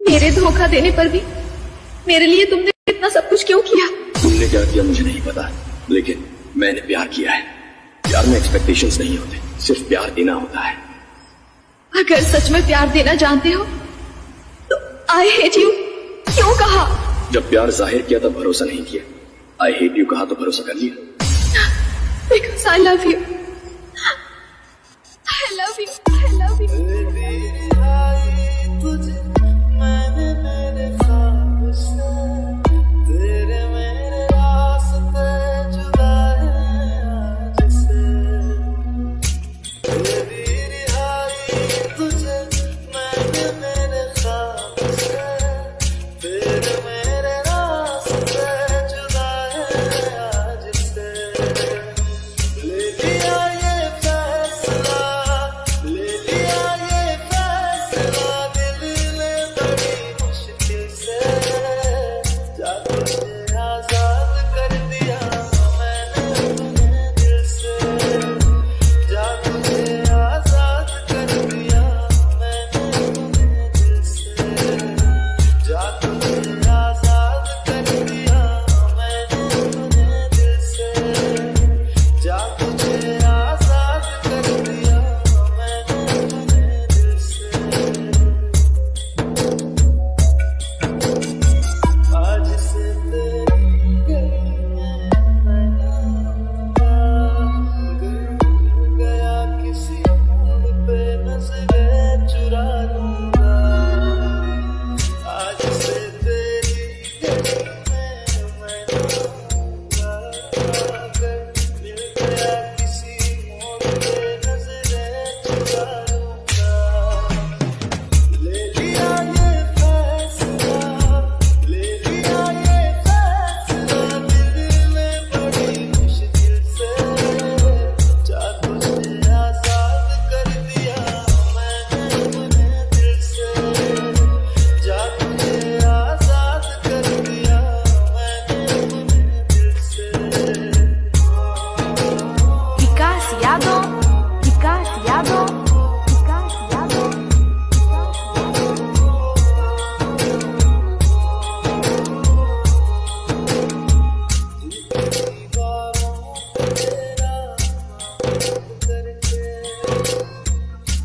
मेरे धोखा देने पर भी मेरे लिए तुमने इतना सब कुछ क्यों किया? तुमने क्या किया मुझे नहीं पता, लेकिन मैंने प्यार किया है। प्यार में एक्सपेक्टेशंस नहीं होते, सिर्फ प्यार देना होता है। अगर सच में प्यार देना जानते हो तो आई हेट यू क्यों कहा? जब प्यार जाहिर किया तब भरोसा नहीं किया। आई हेट यू कहा तो भरोसा कर लिया। Because I love you. I love you. I love you.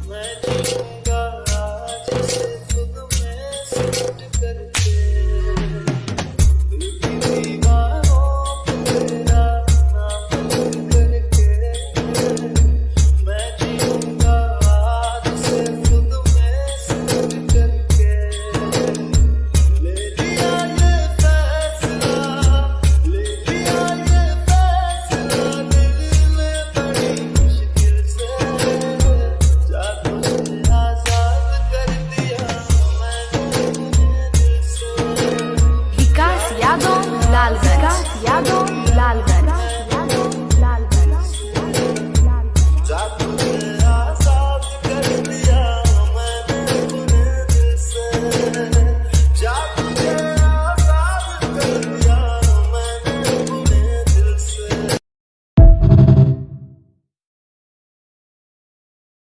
मैं जीऊंगा आज से खुद में